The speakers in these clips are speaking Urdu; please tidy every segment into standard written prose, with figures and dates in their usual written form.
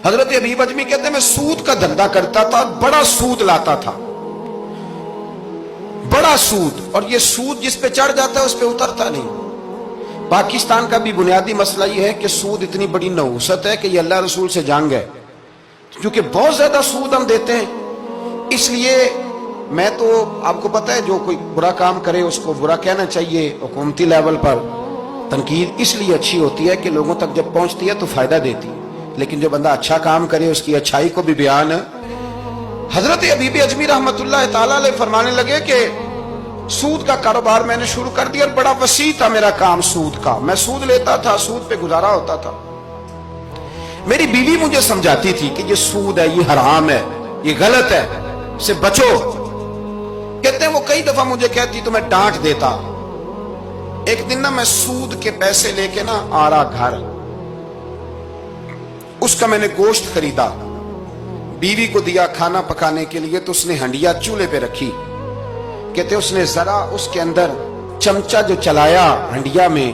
حضرت حبیب اجمی کہتے ہیں میں سود کا دھندا کرتا تھا، بڑا سود لاتا تھا، بڑا سود، اور یہ سود جس پہ چڑھ جاتا ہے اس پہ اترتا نہیں۔ پاکستان کا بھی بنیادی مسئلہ یہ ہے کہ سود اتنی بڑی نحوست ہے کہ یہ اللہ رسول سے جنگ ہے، کیونکہ بہت زیادہ سود ہم دیتے ہیں۔ اس لیے میں تو آپ کو پتہ ہے جو کوئی برا کام کرے اس کو برا کہنا چاہیے، حکومتی لیول پر تنقید اس لیے اچھی ہوتی ہے کہ لوگوں تک جب پہنچتی ہے تو فائدہ دیتی ہے، لیکن جو بندہ اچھا کام کرے اس کی اچھائی کو بھی بیان۔ حضرت حبیب اجمی رحمت اللہ تعالیٰ علیہ فرمانے لگے کہ سود کا کاروبار میں نے شروع کر دیا اور بڑا وسیع تھا میرا کام سود کا، میں سود لیتا تھا، سود پہ گزارا ہوتا تھا۔ میری بیوی مجھے سمجھاتی تھی کہ یہ سود ہے، یہ حرام ہے، یہ غلط ہے، اس سے بچو۔ کہتے ہیں وہ کئی دفعہ مجھے کہتی تو میں ڈانٹ دیتا۔ ایک دن میں سود کے پیسے لے کے آ رہا گھر، اس کا میں نے گوشت خریدا، بیوی کو دیا کھانا پکانے کے لیے، تو اس نے ہنڈیا چولہے پہ رکھی۔ کہتے اس نے ذرا اس کے اندر چمچہ جو چلایا ہنڈیا میں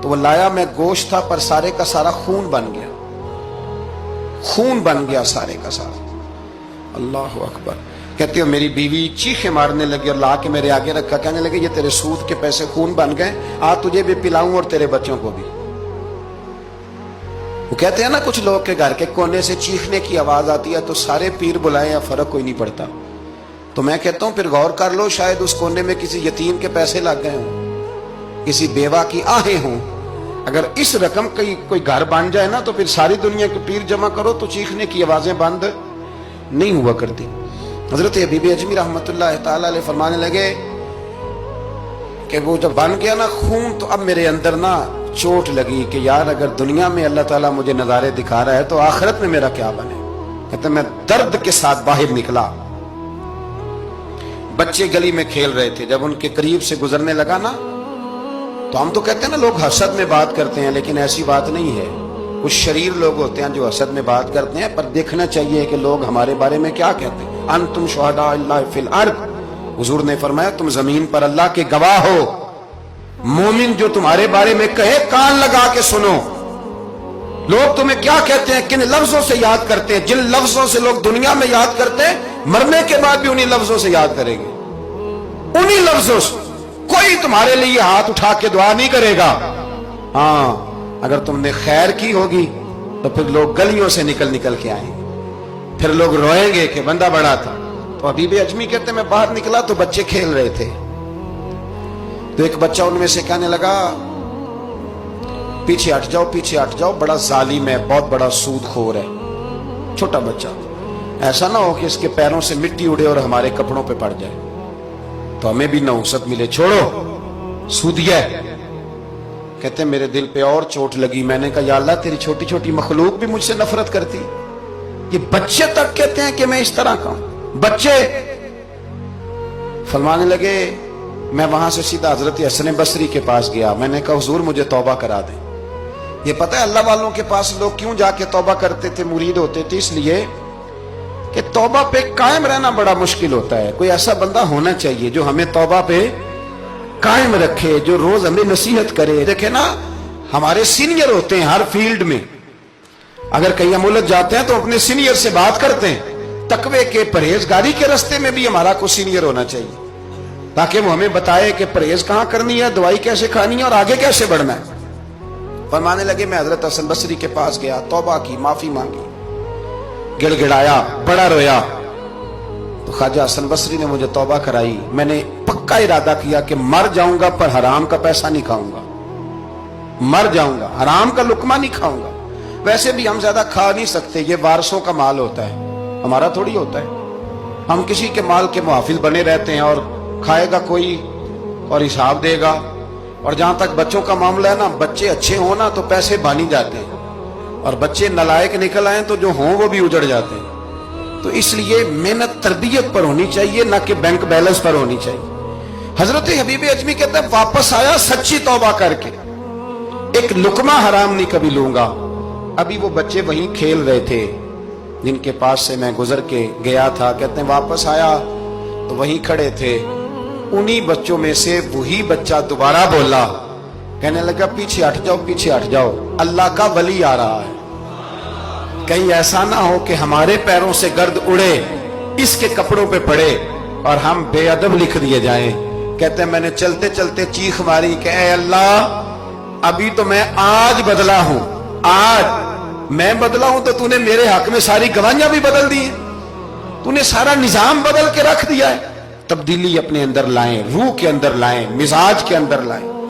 تو وہ لایا میں گوشت تھا پر سارے کا سارا خون بن گیا، خون بن گیا سارے کا سارا۔ اللہ اکبر۔ کہتے ہو میری بیوی چیخیں مارنے لگی اور لا کے میرے آگے رکھا، کہنے لگے یہ تیرے سود کے پیسے خون بن گئے، آ تجھے بھی پلاؤں اور تیرے بچوں کو بھی۔ وہ کہتے ہیں نا کچھ لوگ کے گھر کے کونے سے چیخنے کی آواز آتی ہے تو سارے پیر بلائیں یا فرق کوئی نہیں پڑتا۔ تو میں کہتا ہوں پھر غور کر لو، شاید اس کونے میں کسی یتیم کے پیسے لگ گئے ہوں، کسی بیوہ کی آہیں ہوں۔ اگر اس رقم کی کوئی گھر بن جائے نا تو پھر ساری دنیا کے پیر جمع کرو تو چیخنے کی آوازیں بند نہیں ہوا کرتی۔ حضرت حبیب اجمی رحمت اللہ تعالیٰ علیہ فرمانے لگے کہ وہ جب بن گیا نا خون تو اب میرے اندر چوٹ لگی کہ یار اگر دنیا میں اللہ تعالیٰ مجھے نظارے دکھا رہا ہے تو آخرت میں میرا کیا بنے۔ کہتے میں درد کے ساتھ باہر نکلا۔ بچے گلی میں کھیل رہے تھے، جب ان کے قریب سے گزرنے لگا تو ہم تو کہتے ہیں نا لوگ حسد میں بات کرتے ہیں، لیکن ایسی بات نہیں ہے۔ کچھ شریر لوگ ہوتے ہیں جو حسد میں بات کرتے ہیں، پر دیکھنا چاہیے کہ لوگ ہمارے بارے میں کیا کہتے ہیں۔ انتم شہداء اللہ فی الارض، حضور نے فرمایا تم زمین پر اللہ کے گواہ ہو۔ مومن جو تمہارے بارے میں کہے کان لگا کے سنو۔ لوگ تمہیں کیا کہتے ہیں، کن لفظوں سے یاد کرتے ہیں، جن لفظوں سے لوگ دنیا میں یاد کرتے ہیں مرنے کے بعد بھی انہی لفظوں سے یاد کریں گے، انہی لفظوں سے۔ کوئی تمہارے لیے ہاتھ اٹھا کے دعا نہیں کرے گا۔ ہاں اگر تم نے خیر کی ہوگی تو پھر لوگ گلیوں سے نکل نکل کے آئیں گے، پھر لوگ روئیں گے کہ بندہ بڑا تھا۔ تو حبیب اجمی کہتے ہیں میں باہر نکلا تو بچے کھیل رہے تھے، تو ایک بچہ ان میں سے کہنے لگا پیچھے ہٹ جاؤ، پیچھے ہٹ جاؤ، بڑا ظالم ہے، بہت بڑا سود خور ہے۔ چھوٹا بچہ، ایسا نہ ہو کہ اس کے پیروں سے مٹی اڑے اور ہمارے کپڑوں پہ پڑ جائے تو ہمیں بھی نحوست ملے، چھوڑو سودیہ ہے۔ کہتے ہیں میرے دل پہ اور چوٹ لگی، میں نے کہا یا اللہ تیری چھوٹی چھوٹی مخلوق بھی مجھ سے نفرت کرتی، یہ بچے تک کہتے ہیں کہ میں اس طرح کا ہوں۔ بچے فرمانے لگے، میں وہاں سے سیدھا حضرت حسن بصری کے پاس گیا، میں نے کہا حضور مجھے توبہ کرا دیں۔ یہ پتہ ہے اللہ والوں کے پاس لوگ کیوں جا کے توبہ کرتے تھے، مرید ہوتے تھے، اس لیے کہ توبہ پہ قائم رہنا بڑا مشکل ہوتا ہے۔ کوئی ایسا بندہ ہونا چاہیے جو ہمیں توبہ پہ قائم رکھے، جو روز ہمیں نصیحت کرے۔ دیکھیں نا ہمارے سینئر ہوتے ہیں ہر فیلڈ میں، اگر کہیں ہم الجھ جاتے ہیں تو اپنے سینئر سے بات کرتے ہیں۔ تقوی کے پرہیزگاری کے راستے میں بھی ہمارا کوئی سینئر ہونا چاہیے تاکہ وہ ہمیں بتائے کہ پرہیز کہاں کرنی ہے، دوائی کیسے کھانی ہے اور آگے کیسے بڑھنا ہے۔ فرمانے لگے میں حضرت حسن بصری کے پاس گیا، توبہ کی، معافی مانگی، گڑ گڑایا، بڑا رویا، تو خواجہ حسن بصری نے مجھے توبہ کرائی۔ میں نے پکا ارادہ کیا کہ مر جاؤں گا پر حرام کا پیسہ نہیں کھاؤں گا، مر جاؤں گا حرام کا لقمہ نہیں کھاؤں گا۔ ویسے بھی ہم زیادہ کھا نہیں سکتے، یہ وارثوں کا مال ہوتا ہے، ہمارا تھوڑی ہوتا ہے۔ ہم کسی کے مال کے محافظ بنے رہتے ہیں اور کھائے گا کوئی اور حساب دے گا۔ اور جہاں تک بچوں کا معاملہ ہے نا، بچے اچھے ہوں نا تو پیسے بانی جاتے ہیں، اور بچے نالائق نکل آئیں تو جو ہوں وہ بھی اجڑ جاتے ہیں۔ تو اس لیے محنت تربیت پر ہونی چاہیے، نہ کہ بینک بیلنس پر ہونی چاہیے۔ حضرت حبیب اجمی کہتے ہیں واپس آیا سچی توبہ کر کے، ایک لقمہ حرام نہیں کبھی لوں گا۔ ابھی وہ بچے وہیں کھیل رہے تھے جن کے پاس سے میں گزر کے گیا تھا۔ کہتے ہیں واپس آیا تو وہیں کھڑے تھے، انہی بچوں میں سے وہی بچہ دوبارہ بولا، کہنے لگا پیچھے ہٹ جاؤ، پیچھے ہٹ جاؤ، اللہ کا ولی آ رہا ہے۔ کہیں ایسا نہ ہو کہ ہمارے پیروں سے گرد اڑے، اس کے کپڑوں پہ پڑے اور ہم بے ادب لکھ دیے جائیں۔ کہتے ہیں میں نے چلتے چلتے چیخ ماری کہ اے اللہ، ابھی تو میں آج بدلا ہوں، آج میں بدلا ہوں تو تو نے میرے حق میں ساری گواہیاں بھی بدل دی ہیں، تو نے سارا نظام بدل کے رکھ دیا ہے۔ تبدیلی اپنے اندر لائیں، روح کے اندر لائیں، مزاج کے اندر لائیں۔